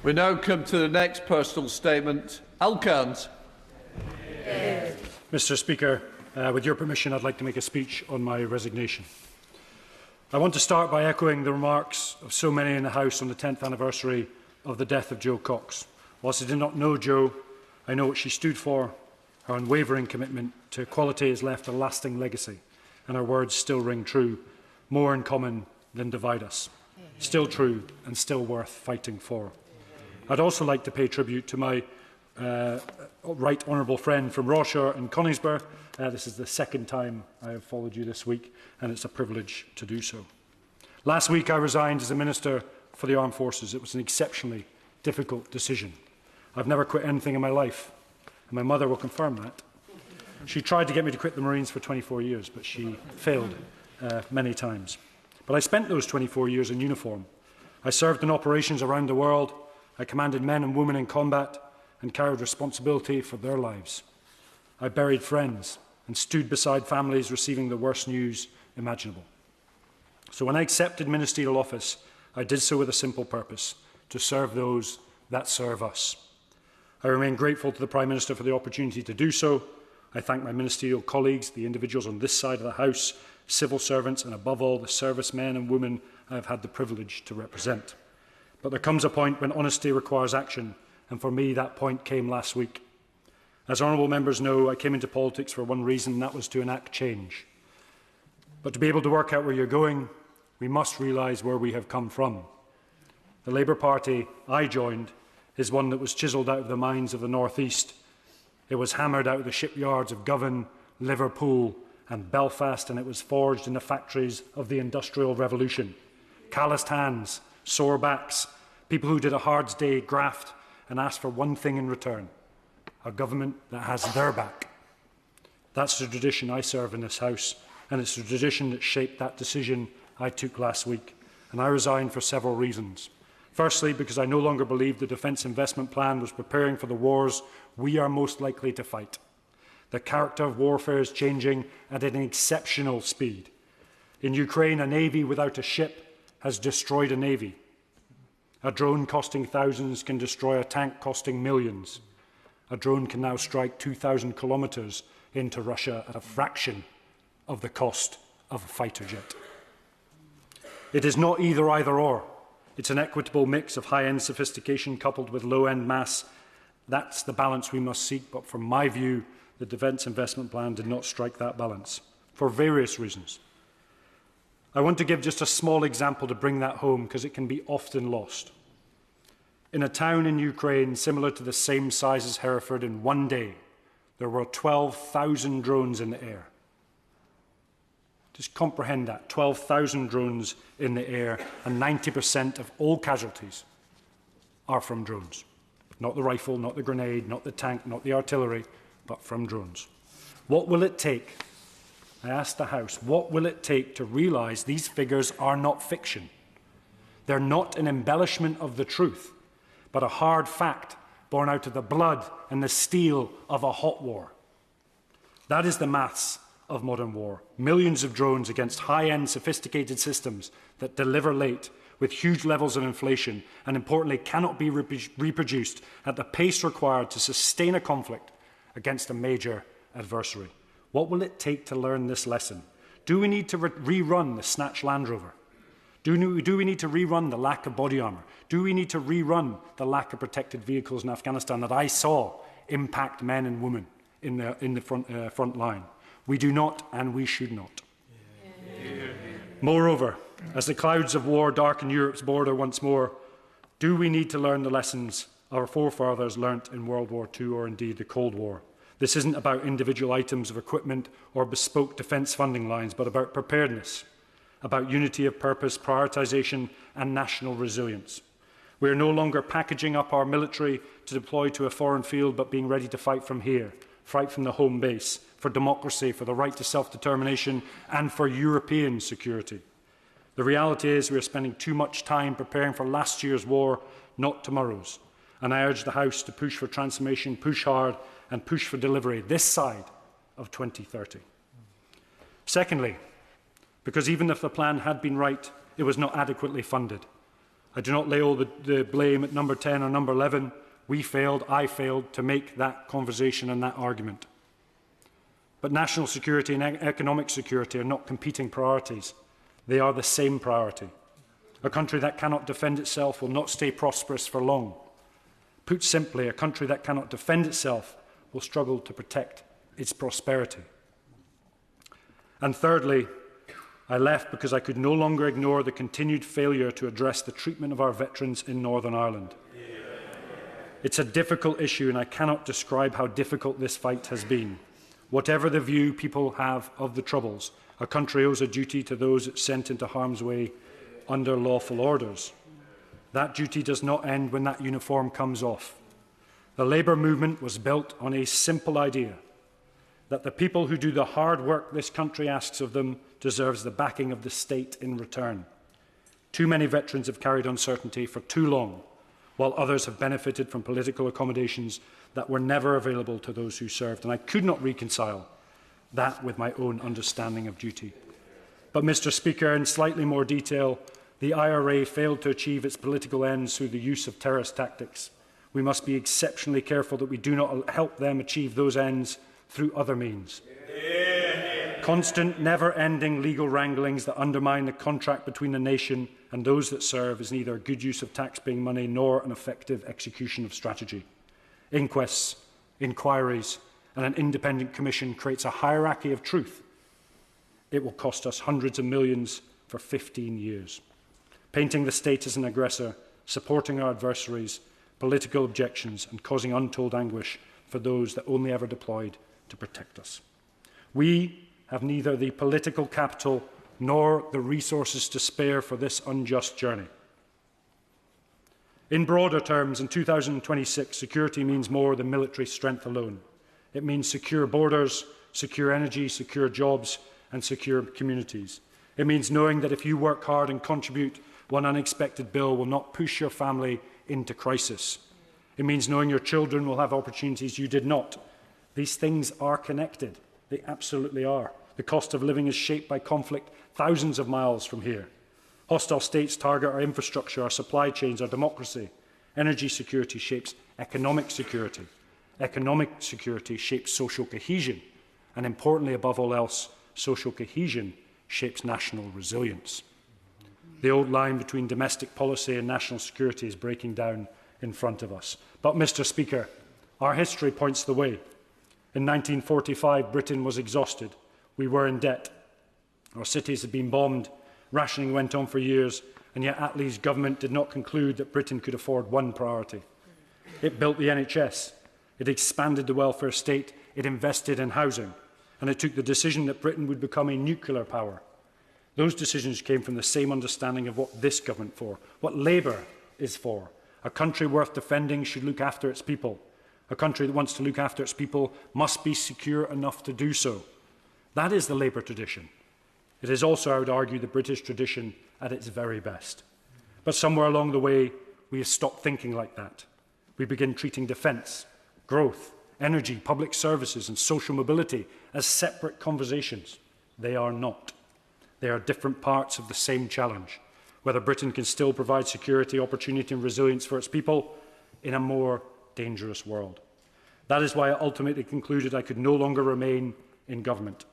We now come to the next personal statement. Carns. Mr. Speaker, with your permission, I'd like to make a speech on my resignation. I want to start by echoing the remarks of so many in the House on the 10th anniversary of the death of Jo Cox. Whilst I did not know Jo, I know what she stood for. Her unwavering commitment to equality has left a lasting legacy, and her words still ring true: more in common than divide us. Still true and still worth fighting for. I'd also like to pay tribute to my right honourable friend from Rosshaw and Coningsburgh. This is the second time I have followed you this week, and it's a privilege to do so. Last week I resigned as a Minister for the Armed Forces. It was an exceptionally difficult decision. I've never quit anything in my life, and my mother will confirm that. She tried to get me to quit the Marines for 24 years, but she failed many times. But I spent those 24 years in uniform. I served in operations around the world. I commanded men and women in combat and carried responsibility for their lives. I buried friends and stood beside families receiving the worst news imaginable. So when I accepted ministerial office, I did so with a simple purpose: to serve those that serve us. I remain grateful to the Prime Minister for the opportunity to do so. I thank my ministerial colleagues, the individuals on this side of the House, civil servants, and above all, the servicemen and women I have had the privilege to represent. But there comes a point when honesty requires action, and for me that point came last week. As honourable members know, I came into politics for one reason, and that was to enact change. But to be able to work out where you're going, we must realise where we have come from. The Labour Party I joined is one that was chiselled out of the mines of the North East. It was hammered out of the shipyards of Govan, Liverpool and Belfast, and it was forged in the factories of the Industrial Revolution. Calloused hands, sore backs, people who did a hard day's graft and asked for one thing in return: a government that has their back. That's the tradition I serve in this House, and it's the tradition that shaped that decision I took last week. And I resigned for several reasons. Firstly, because I no longer believed the Defence Investment Plan was preparing for the wars we are most likely to fight. The character of warfare is changing at an exceptional speed. In Ukraine, a navy without a ship has destroyed a navy. A drone costing thousands can destroy a tank costing millions. A drone can now strike 2,000 kilometres into Russia at a fraction of the cost of a fighter jet. It is not either or. It's an equitable mix of high-end sophistication coupled with low-end mass. That's the balance we must seek, but from my view, the Defence Investment Plan did not strike that balance, for various reasons. I want to give just a small example to bring that home, because it can be often lost. In a town in Ukraine similar to the same size as Hereford, in one day, there were 12,000 drones in the air. Just comprehend that, 12,000 drones in the air, and 90% of all casualties are from drones. Not the rifle, not the grenade, not the tank, not the artillery, but from drones. What will it take? I asked the House, what will it take to realise these figures are not fiction? They're not an embellishment of the truth, but a hard fact born out of the blood and the steel of a hot war. That is the maths of modern war. Millions of drones against high-end sophisticated systems that deliver late with huge levels of inflation and, importantly, cannot be reproduced at the pace required to sustain a conflict against a major adversary. What will it take to learn this lesson? Do we need to rerun the snatched Land Rover? Do we need to rerun the lack of body armour? Do we need to rerun the lack of protected vehicles in Afghanistan that I saw impact men and women in the front line? We do not, and we should not. Moreover, as the clouds of war darken Europe's border once more, do we need to learn the lessons our forefathers learnt in World War II or indeed the Cold War? This isn't about individual items of equipment or bespoke defence funding lines, but about preparedness, about unity of purpose, prioritisation and national resilience. We are no longer packaging up our military to deploy to a foreign field, but being ready to fight from here, fight from the home base, for democracy, for the right to self-determination and for European security. The reality is we are spending too much time preparing for last year's war, not tomorrow's. And I urge the House to push for transformation, push hard and push for delivery this side of 2030. Secondly, because even if the plan had been right, it was not adequately funded. I do not lay all the blame at number 10 or number 11. I failed to make that conversation and that argument. But national security and economic security are not competing priorities. They are the same priority. A country that cannot defend itself will not stay prosperous for long. Put simply, a country that cannot defend itself will struggle to protect its prosperity. And thirdly, I left because I could no longer ignore the continued failure to address the treatment of our veterans in Northern Ireland. It's a difficult issue, and I cannot describe how difficult this fight has been. Whatever the view people have of the Troubles, a country owes a duty to those it sent into harm's way under lawful orders. That duty does not end when that uniform comes off. The Labour movement was built on a simple idea that the people who do the hard work this country asks of them deserves the backing of the state in return. Too many veterans have carried uncertainty for too long, while others have benefited from political accommodations that were never available to those who served, and I could not reconcile that with my own understanding of duty. But, Mr. Speaker, in slightly more detail, the IRA failed to achieve its political ends through the use of terrorist tactics. We must be exceptionally careful that we do not help them achieve those ends through other means. Constant, never-ending legal wranglings that undermine the contract between the nation and those that serve is neither a good use of taxpaying money nor an effective execution of strategy. Inquests, inquiries, and an independent commission creates a hierarchy of truth. It will cost us hundreds of millions for 15 years. Painting the state as an aggressor, supporting our adversaries, political objections, and causing untold anguish for those that only ever deployed to protect us. We have neither the political capital nor the resources to spare for this unjust journey. In broader terms, in 2026, security means more than military strength alone. It means secure borders, secure energy, secure jobs, and secure communities. It means knowing that if you work hard and contribute, one unexpected bill will not push your family into crisis. It means knowing your children will have opportunities you did not. These things are connected. They absolutely are. The cost of living is shaped by conflict thousands of miles from here. Hostile states target our infrastructure, our supply chains, our democracy. Energy security shapes economic security. Economic security shapes social cohesion. And importantly, above all else, social cohesion shapes national resilience. The old line between domestic policy and national security is breaking down in front of us. But, Mr. Speaker, our history points the way. In 1945, Britain was exhausted. We were in debt. Our cities had been bombed. Rationing went on for years, and yet Attlee's government did not conclude that Britain could afford one priority. It built the NHS. It expanded the welfare state. It invested in housing. And it took the decision that Britain would become a nuclear power. Those decisions came from the same understanding of what this government for, what Labour is for. A country worth defending should look after its people. A country that wants to look after its people must be secure enough to do so. That is the Labour tradition. It is also, I would argue, the British tradition at its very best. But somewhere along the way, we have stopped thinking like that. We begin treating defence, growth, energy, public services and social mobility as separate conversations. They are not. They are different parts of the same challenge, whether Britain can still provide security, opportunity and resilience for its people in a more dangerous world. That is why I ultimately concluded I could no longer remain in government.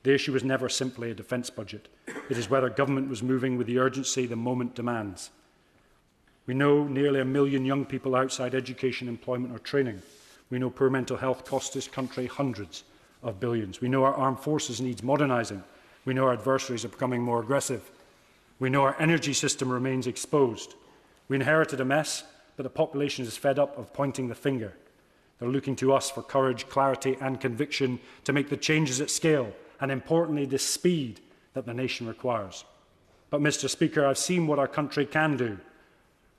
The issue was never simply a defence budget. It is whether government was moving with the urgency the moment demands. We know nearly 1 million young people outside education, employment or training. We know poor mental health costs this country hundreds of billions. We know our armed forces needs modernising. We know our adversaries are becoming more aggressive. We know our energy system remains exposed. We inherited a mess, but the population is fed up of pointing the finger. They're looking to us for courage, clarity and conviction to make the changes at scale and, importantly, the speed that the nation requires. But, Mr. Speaker, I've seen what our country can do.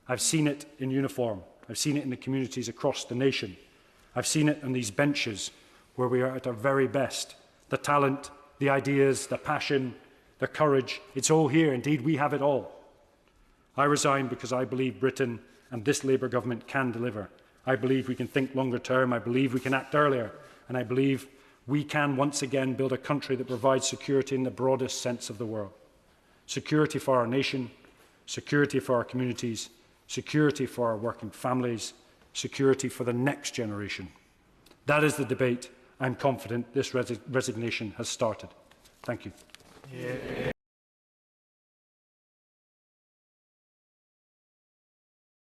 I've seen it in uniform. I've seen it in the communities across the nation. I've seen it on these benches where we are at our very best. The talent, the ideas, the passion, the courage, it's all here. Indeed, we have it all. I resign because I believe Britain and this Labour government can deliver. I believe we can think longer term. I believe we can act earlier. And I believe we can once again build a country that provides security in the broadest sense of the word. Security for our nation, security for our communities, security for our working families, security for the next generation. That is the debate I'm confident this resignation has started. Thank you.